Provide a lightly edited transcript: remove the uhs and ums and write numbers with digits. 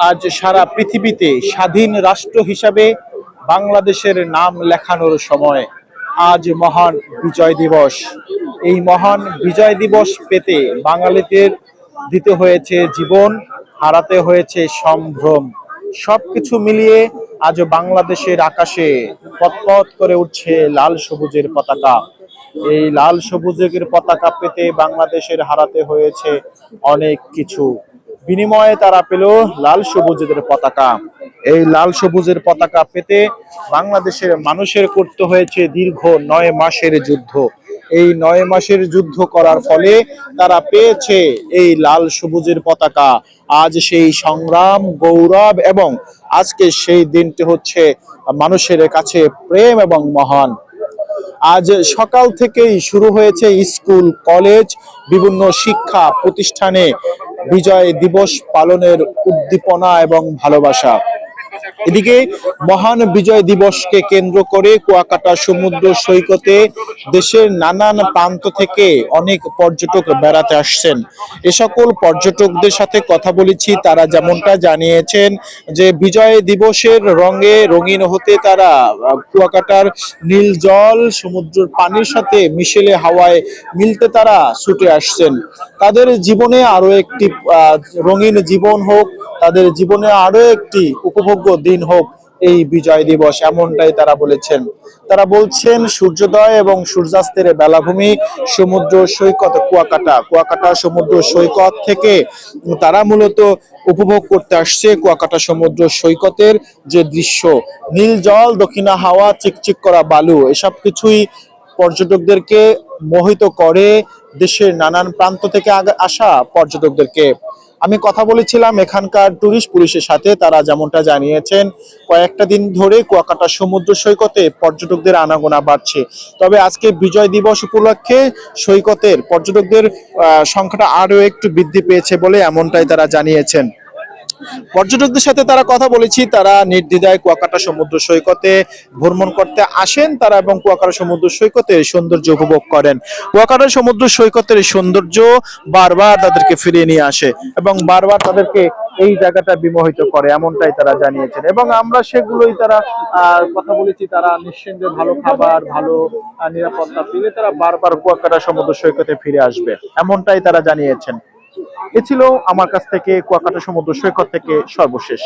আজ সারা পৃথিবীতে স্বাধীন রাষ্ট্র হিসাবে বাংলাদেশের নাম লেখানোর সময়। আজ মহান বিজয় দিবস। এই মহান বিজয় দিবস পেতে বাঙালিদের দিতে হয়েছে জীবন, হারাতে হয়েছে সম্ভ্রম। সবকিছু মিলিয়ে আজ বাংলাদেশের আকাশে পতপত করে উঠছে লাল সবুজের পতাকা। এই লাল সবুজের পতাকা পেতে বাংলাদেশের হারাতে হয়েছে অনেক কিছু, বিনিময়ে তারা পেল লাল সবুজের পতাকা। এই লাল সবুজের পতাকা পেতে বাংলাদেশের মানুষের করতে হয়েছে দীর্ঘ 9 মাসের যুদ্ধ। এই 9 মাসের যুদ্ধ করার ফলে তারা পেয়েছে এই লাল সবুজের পতাকা। আজ সেই সংগ্রাম, গৌরব এবং আজকে সেই দিনটি হচ্ছে মানুষের কাছে প্রেম এবং মহান। আজ সকাল থেকেই শুরু হয়েছে স্কুল, কলেজ, বিভিন্ন শিক্ষা প্রতিষ্ঠানে বিজয় দিবস পালনের উদ্দীপনা এবং ভালোবাসা। এদিকে মহান বিজয় দিবসকে কেন্দ্র করে কুয়াকাটা সমুদ্র সৈকতে দেশের নানান প্রান্ত থেকে অনেক পর্যটক বেড়াতে আসছেন। এ সকল পর্যটকদের সাথে কথা বলেছি, তারা যেমনটা জানিয়েছেন যে বিজয় দিবসের রঙে রঙিন হতে তারা কুয়াকাটার নীল জল সমুদ্রের পানির সাথে মিশেলে হাওয়ায় মিলতে তারা ছুটে আসছেন। তাদের জীবনে আরো একটি রঙিন জীবন হোক, তাদের জীবনে আরো একটি উপভোগ্য দিন হোক এই বিজয় দিবস, এমনটাই তারা বলেছেন। তারা বলছেন সূর্যোদয় এবং সূর্যাস্তের বেলাভূমি সমুদ্র সৈকত কুয়াকাটা সমুদ্র সৈকত থেকে তারা মূলত উপভোগ করতে আসছে কুয়াকাটা সমুদ্র সৈকতের যে দৃশ্য, নীল জল, দক্ষিণা হাওয়া, চিকচিক করা বালু, এসব কিছুই পর্যটকদেরকে মোহিত করে দেশের নানান প্রান্ত থেকে আসা পর্যটকদেরকে। আমি কথা বলেছিলাম এখানকার টুরিস্ট পুলিশের সাথে, তারা যেমনটা জানিয়েছেন কয়েকটা দিন ধরে কুয়াকাটা সমুদ্র সৈকতে পর্যটকদের আনাগোনা বাড়ছে। তবে আজকে বিজয় দিবস উপলক্ষে সৈকতের পর্যটকদের সংখ্যাটা আরো একটু বৃদ্ধি পেয়েছে বলে এমনটাই তারা জানিয়েছেন। পর্যটকদের সাথে তারা কথা বলেছি, তারা নির্দ্বিধায় কুয়াকাটা সমুদ্র সৈকতে ভ্রমণ করতে আসেন তারা এবং কুয়াকাটা সমুদ্র সৈকতের সৌন্দর্য উপভোগ করেন। কুয়াকাটা সমুদ্র সৈকতের সৌন্দর্য বারবার তাদেরকে ফিরিয়ে নিয়ে আসে এবং বারবার তাদেরকে এই জায়গাটা বিমোহিত করে, এমনটাই তারা জানিয়েছেন। এবং আমরা সেগুলোই তারা কথা বলেছি, তারা নিশ্চিন্তে ভালো খাবার, ভালো নিরাপত্তা পেলে তারা বারবার কুয়াকাটা সমুদ্র সৈকতে ফিরে আসবে, এমনটাই তারা জানিয়েছেন। এ ছিল আমার কাছ থেকে কুয়াকাটা সমুদ্র সৈকত থেকে সর্বশেষ।